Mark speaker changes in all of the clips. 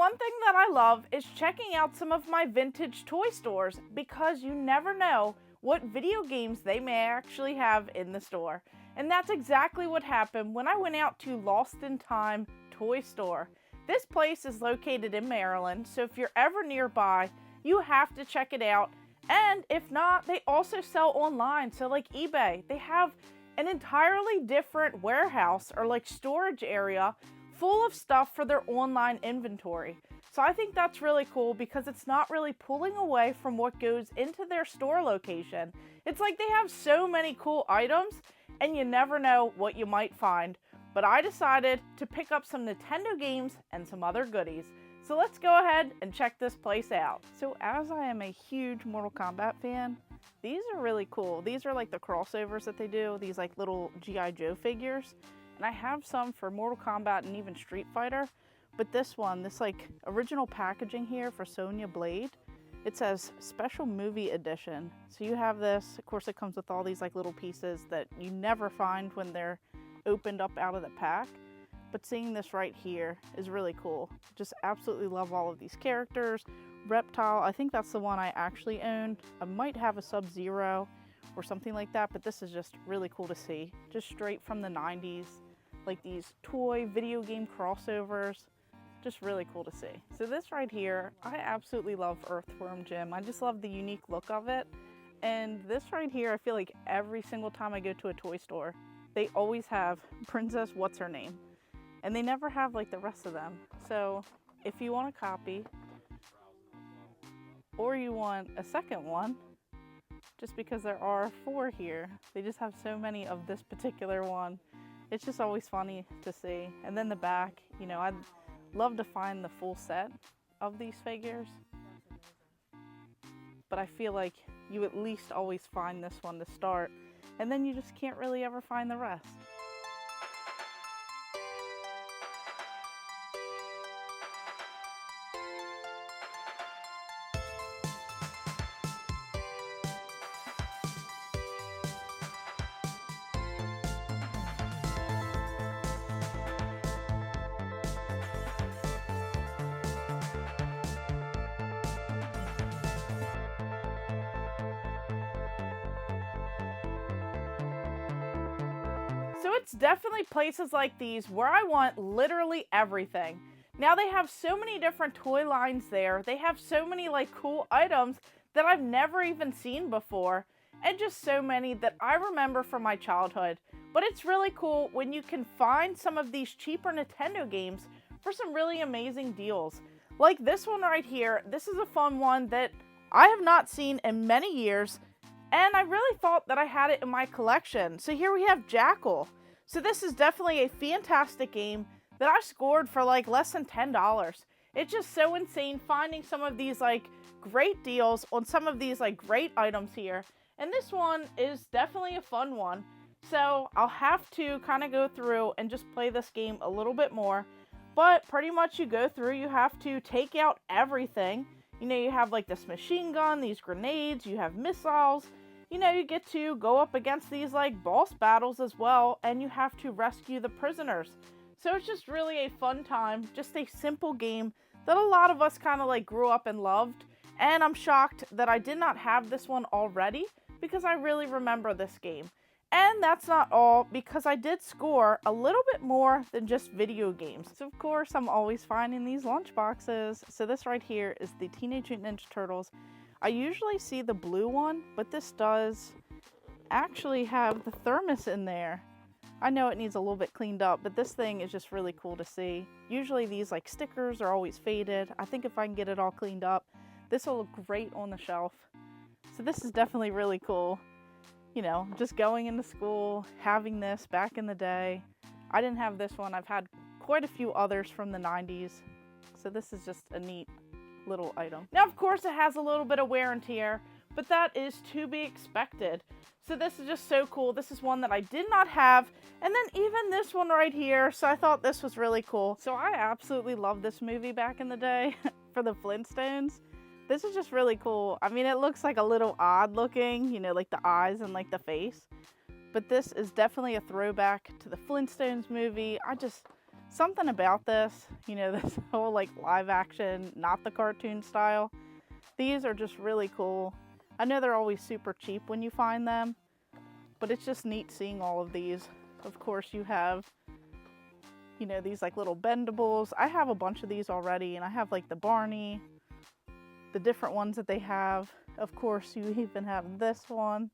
Speaker 1: one thing that I love is checking out some of my vintage toy stores because you never know what video games they may actually have in the store. And that's exactly what happened when I went out to Lost in Time Toy Store. This place is located in Maryland, so if you're ever nearby, you have to check it out. And if not, they also sell online, so like eBay. They have an entirely different warehouse or like storage area full of stuff for their online inventory. So I think that's really cool because it's not really pulling away from what goes into their store location. It's like they have so many cool items and you never know what you might find. But I decided to pick up some Nintendo games and some other goodies. So let's go ahead and check this place out. So as I am a huge Mortal Kombat fan, these are really cool. These are like the crossovers that they do, these like little G.I. Joe figures. And I have some for Mortal Kombat and even Street Fighter. But this one, this like original packaging here for Sonya Blade, it says Special Movie Edition. So you have this, of course it comes with all these like little pieces that you never find when they're opened up out of the pack. But seeing this right here is really cool. Just absolutely love all of these characters. Reptile, I think that's the one I actually own. I might have a Sub-Zero or something like that, but this is just really cool to see. Just straight from the 90s, like these toy video game crossovers. Just really cool to see. So this right here, I absolutely love Earthworm Jim. I just love the unique look of it. And this right here, I feel like every single time I go to a toy store, they always have Princess What's-Her-Name. And they never have like the rest of them. So if you want a copy, or you want a second one, just because there are 4 here, they just have so many of this particular one. It's just always funny to see. And then the back, you know, I'd love to find the full set of these figures, but I feel like you at least always find this one to start, and then you just can't really ever find the rest. So it's definitely places like these where I want literally everything. Now they have so many different toy lines there. They have so many like cool items that I've never even seen before, and just so many that I remember from my childhood. But it's really cool when you can find some of these cheaper Nintendo games for some really amazing deals. Like this one right here. This is a fun one that I have not seen in many years, and I really thought that I had it in my collection. So here we have Jackal. So this is definitely a fantastic game that I scored for like less than $10. It's just so insane finding some of these like great deals on some of these like great items here. And this one is definitely a fun one. So I'll have to kind of go through and just play this game a little bit more. But pretty much you go through, you have to take out everything. You know, you have like this machine gun, these grenades, you have missiles. You know, you get to go up against these like boss battles as well, and you have to rescue the prisoners. So it's just really a fun time, just a simple game that a lot of us kind of like grew up and loved. And I'm shocked that I did not have this one already because I really remember this game. And that's not all, because I did score a little bit more than just video games. So of course, I'm always finding these lunch boxes. So this right here is the Teenage Mutant Ninja Turtles. I usually see the blue one, but this does actually have the thermos in there. I know it needs a little bit cleaned up, but this thing is just really cool to see. Usually these like stickers are always faded. I think if I can get it all cleaned up, this will look great on the shelf. So this is definitely really cool. You know, just going into school, having this back in the day. I didn't have this one. I've had quite a few others from the 90s. So this is just a neat little item. Now, of course, it has a little bit of wear and tear, but that is to be expected. So this is just so cool. This is one that I did not have. And then even this one right here. So I thought this was really cool. So I absolutely loved this movie back in the day for the Flintstones. This is just really cool. I mean, it looks like a little odd looking, you know, like the eyes and like the face. But this is definitely a throwback to the Flintstones movie. Something about this, you know, this whole like live action, not the cartoon style. These are just really cool. I know they're always super cheap when you find them, but it's just neat seeing all of these. Of course, you have, you know, these like little bendables. I have a bunch of these already, and I have like the Barney, the different ones that they have. Of course, you even have this one.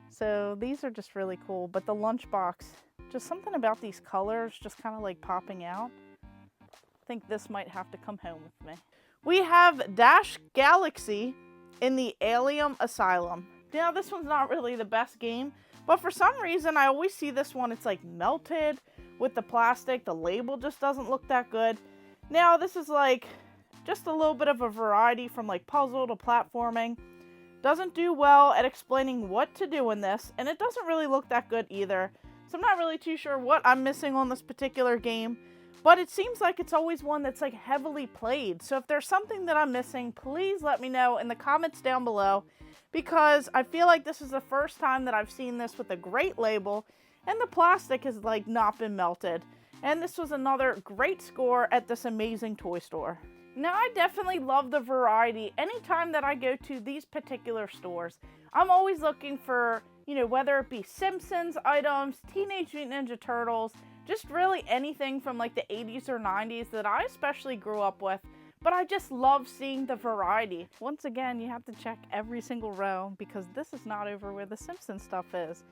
Speaker 1: So these are just really cool. But the lunchbox, just something about these colors just kind of like popping out. I think this might have to come home with me. We have Dash Galaxy in the Alien Asylum. Now, this one's not really the best game, but for some reason, I always see this one. It's like melted with the plastic. The label just doesn't look that good. Now, this is like just a little bit of a variety from like puzzle to platforming. Doesn't do well at explaining what to do in this, and it doesn't really look that good either. So I'm not really too sure what I'm missing on this particular game, but it seems like it's always one that's like heavily played. So if there's something that I'm missing, please let me know in the comments down below, because I feel like this is the first time that I've seen this with a great label, and the plastic has like not been melted. And this was another great score at this amazing toy store. Now, I definitely love the variety. Anytime that I go to these particular stores, I'm always looking for, you know, whether it be Simpsons items, Teenage Mutant Ninja Turtles, just really anything from like the 80s or 90s that I especially grew up with. But I just love seeing the variety. Once again, you have to check every single row, because this is not over where the Simpsons stuff is.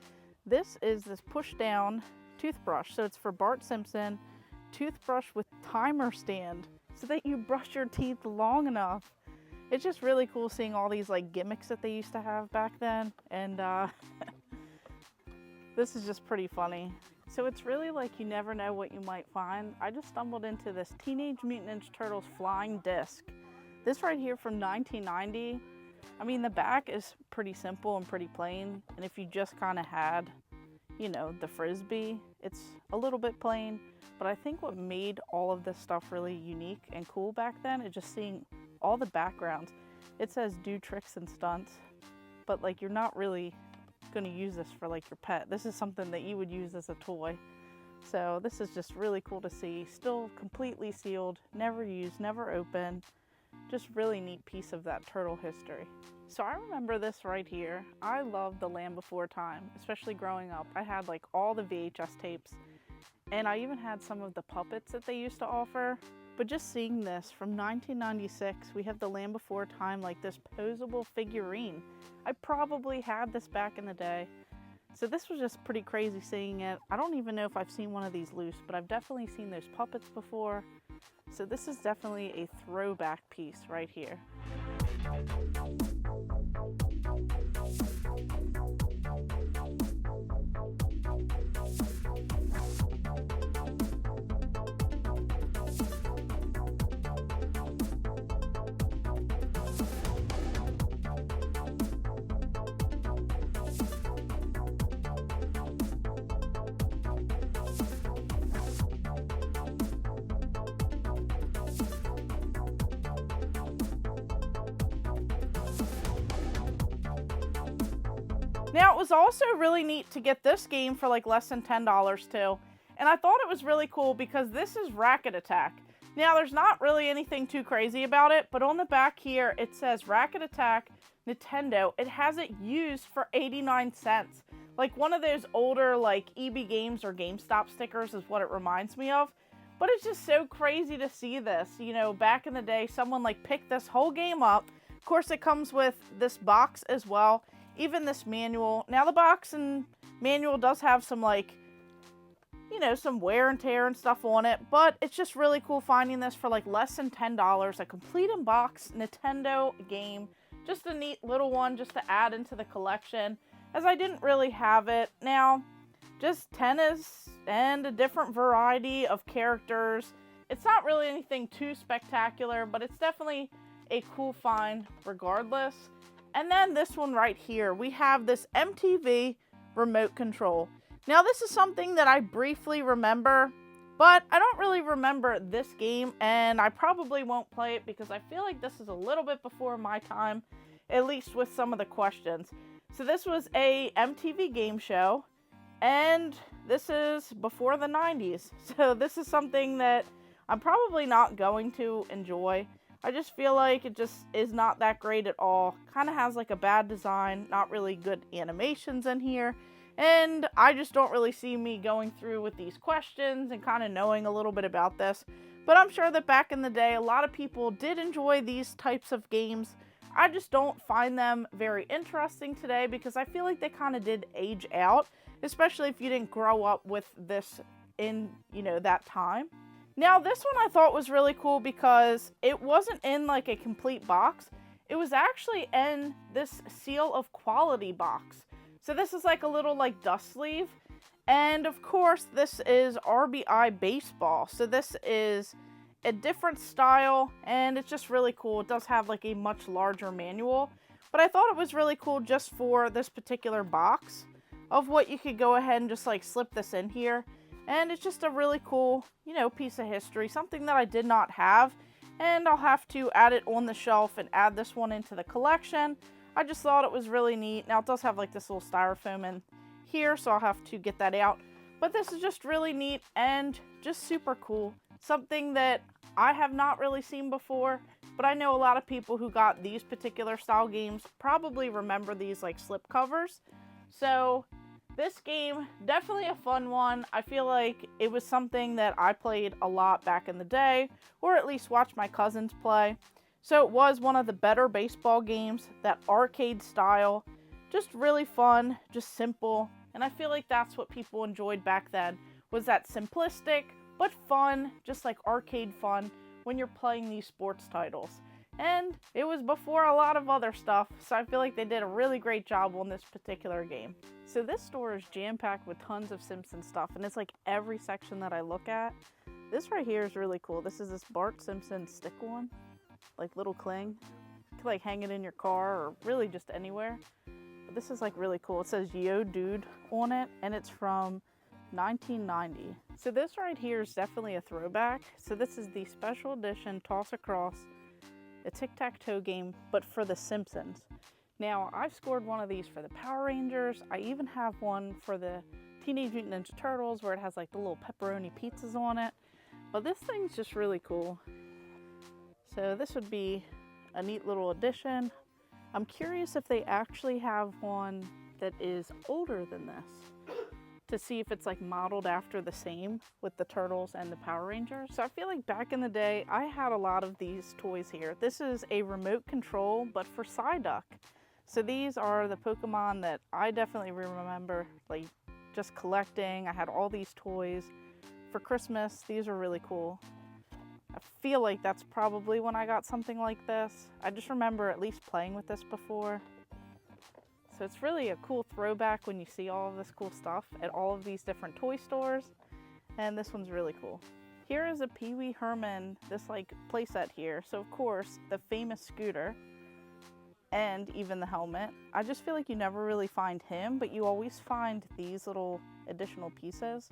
Speaker 1: This is this push down toothbrush. So it's for Bart Simpson, toothbrush with timer stand, so that you brush your teeth long enough. It's just really cool seeing all these like gimmicks that they used to have back then, and this is just pretty funny. So it's really like you never know what you might find. I just stumbled into this Teenage Mutant Ninja Turtles flying disc. This right here from 1990. I mean, the back is pretty simple and pretty plain, and if you just kind of had, you know, the Frisbee, it's a little bit plain. But I think what made all of this stuff really unique and cool back then is just seeing all the backgrounds. It says do tricks and stunts, but like you're not really going to use this for like your pet. This is something that you would use as a toy. So this is just really cool to see. Still completely sealed, never used, never opened. Just really neat piece of that turtle history. So I remember this right here. I loved The Land Before Time, especially growing up. I had like all the VHS tapes, and I even had some of the puppets that they used to offer. But just seeing this from 1996, we have The Land Before Time, like this posable figurine. I probably had this back in the day. So this was just pretty crazy seeing it. I don't even know if I've seen one of these loose, but I've definitely seen those puppets before. So this is definitely a throwback piece right here. Now, it was also really neat to get this game for like less than $10 too. And I thought it was really cool because this is Racket Attack. Now, there's not really anything too crazy about it, but on the back here, it says Racket Attack Nintendo. It has it used for 89 cents. Like one of those older like EB Games or GameStop stickers is what it reminds me of. But it's just so crazy to see this. You know, back in the day, someone like picked this whole game up. Of course, it comes with this box as well. Even this manual. Now the box and manual does have some like, you know, some wear and tear and stuff on it, but it's just really cool finding this for like less than $10. A complete unboxed Nintendo game. Just a neat little one just to add into the collection, as I didn't really have it. Now, just tennis and a different variety of characters. It's not really anything too spectacular, but it's definitely a cool find regardless. And then this one right here, we have this MTV remote control. Now this is something that I briefly remember, but I don't really remember this game, and I probably won't play it because I feel like this is a little bit before my time, at least with some of the questions. So this was a MTV game show, and this is before the 90s. So this is something that I'm probably not going to enjoy. I just feel like it just is not that great at all. Kind of has like a bad design, not really good animations in here. And I just don't really see me going through with these questions and kind of knowing a little bit about this. But I'm sure that back in the day, a lot of people did enjoy these types of games. I just don't find them very interesting today because I feel like they kind of did age out, especially if you didn't grow up with this in, that time. Now, this one I thought was really cool because it wasn't in like a complete box. It was actually in this seal of quality box. So this is like a little like dust sleeve. And of course, this is RBI baseball. So this is a different style and it's just really cool. It does have like a much larger manual, but I thought it was really cool just for this particular box of what you could go ahead and just like slip this in here. And it's just a really cool, piece of history, something that I did not have. And I'll have to add it on the shelf and add this one into the collection. I just thought it was really neat. Now it does have like this little styrofoam in here, so I'll have to get that out. But this is just really neat and just super cool. Something that I have not really seen before, but I know a lot of people who got these particular style games probably remember these like slip covers. So this game, definitely a fun one. I feel like it was something that I played a lot back in the day, or at least watched my cousins play. So it was one of the better baseball games, that arcade style, just really fun, just simple. And I feel like that's what people enjoyed back then, was that simplistic, but fun, just like arcade fun when you're playing these sports titles. And it was before a lot of other stuff, so I feel like they did a really great job on this particular game. So this store is jam-packed with tons of Simpsons stuff, and it's like every section that I look at. This right here is really cool. This is this Bart Simpson stick one, like little cling. You could like hang it in your car or really just anywhere. But this is like really cool. It says Yo Dude on it, and it's from 1990. So this right here is definitely a throwback. So this is the special edition Toss Across, a tic-tac-toe game, but for the Simpsons. Now, I've scored one of these for the Power Rangers. I even have one for the Teenage Mutant Ninja Turtles where it has like the little pepperoni pizzas on it. But this thing's just really cool. So this would be a neat little addition. I'm curious if they actually have one that is older than this, to see if it's like modeled after the same with the Turtles and the Power Rangers. So I feel like back in the day, I had a lot of these toys here. This is a remote control, but for Psyduck. So these are the Pokemon that I definitely remember like just collecting. I had all these toys for Christmas. These are really cool. I feel like that's probably when I got something like this. I just remember at least playing with this before. So it's really a cool throwback when you see all of this cool stuff at all of these different toy stores. And this one's really cool. Here is a Pee Wee Herman, this like playset here. So of course, the famous scooter and even the helmet. I just feel like you never really find him, but you always find these little additional pieces.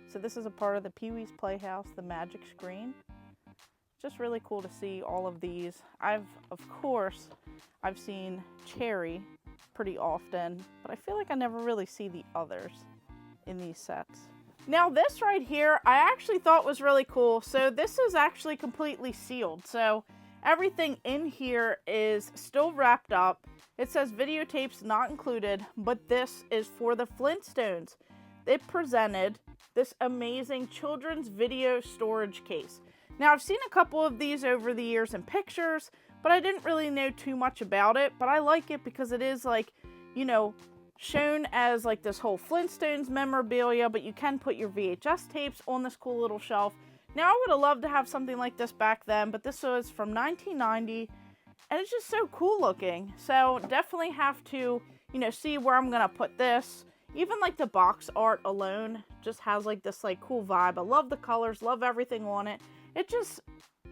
Speaker 1: So this is a part of the Pee Wee's Playhouse, the magic screen. Just really cool to see all of these. I've seen Cherry pretty often, but I feel like I never really see the others in these sets. Now this right here, I actually thought was really cool. So this is actually completely sealed. So everything in here is still wrapped up. It says videotapes not included, but this is for the Flintstones. It presented this amazing children's video storage case. Now I've seen a couple of these over the years in pictures, but I didn't really know too much about it, but I like it because it is like, shown as like this whole Flintstones memorabilia, but you can put your VHS tapes on this cool little shelf. Now I would have loved to have something like this back then, but this was from 1990, and it's just so cool looking. So definitely have to, see where I'm gonna put this. Even like the box art alone just has like this like cool vibe. I love the colors, love everything on it. It just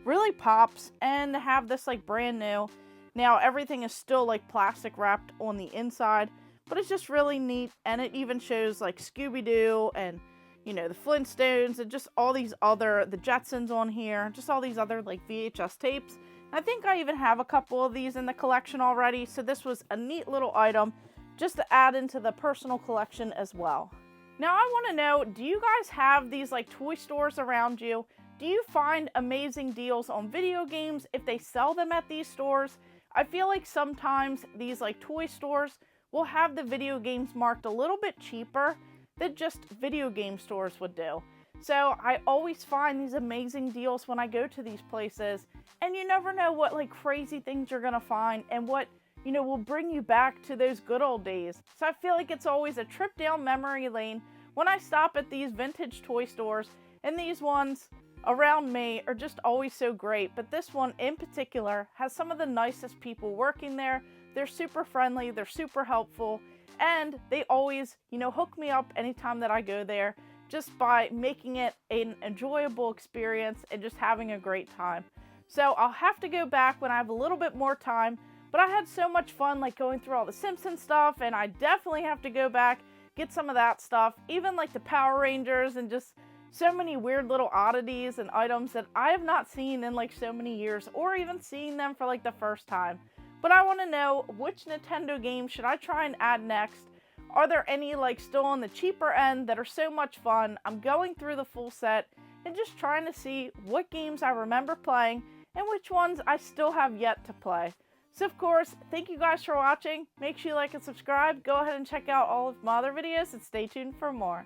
Speaker 1: really pops, and to have this like brand new. Now everything is still like plastic wrapped on the inside, but it's just really neat, and it even shows like Scooby-Doo and the Flintstones and just all these other, the Jetsons on here, just all these other like VHS tapes. I think I even have a couple of these in the collection already, so this was a neat little item just to add into the personal collection as well. Now I want to know, do you guys have these like toy stores around you? Do you find amazing deals on video games if they sell them at these stores? I feel like sometimes these like toy stores will have the video games marked a little bit cheaper than just video game stores would do. So I always find these amazing deals when I go to these places, and you never know what like crazy things you're gonna find and what, you know, will bring you back to those good old days. So I feel like it's always a trip down memory lane when I stop at these vintage toy stores, and these ones around me are just always so great. But this one in particular has some of the nicest people working there. They're super friendly, they're super helpful, and they always, you know, hook me up anytime that I go there, just by making it an enjoyable experience and just having a great time. So I'll have to go back when I have a little bit more time, but I had so much fun like going through all the Simpsons stuff, and I definitely have to go back, get some of that stuff, even like the Power Rangers, and just so many weird little oddities and items that I have not seen in like so many years, or even seeing them for like the first time. But I want to know, which Nintendo game should I try and add next? Are there any like still on the cheaper end that are so much fun? I'm going through the full set and just trying to see what games I remember playing and which ones I still have yet to play. So of course, thank you guys for watching. Make sure you like and subscribe. Go ahead and check out all of my other videos and stay tuned for more.